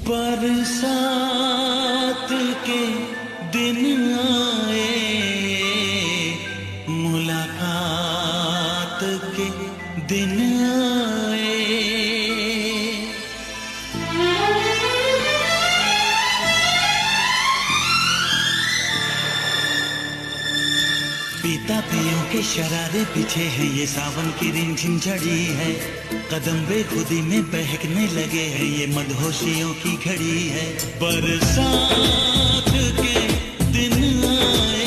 बरसात के दिन आए, मुलाकात के दिन आए। पीता पियों के शरारे पीछे हैं, ये सावन की रिमझिम झड़ी है। कदम बेखुदी में बहकने लगे हैं, ये मदहोशियों की घड़ी है। बरसात के दिन आए,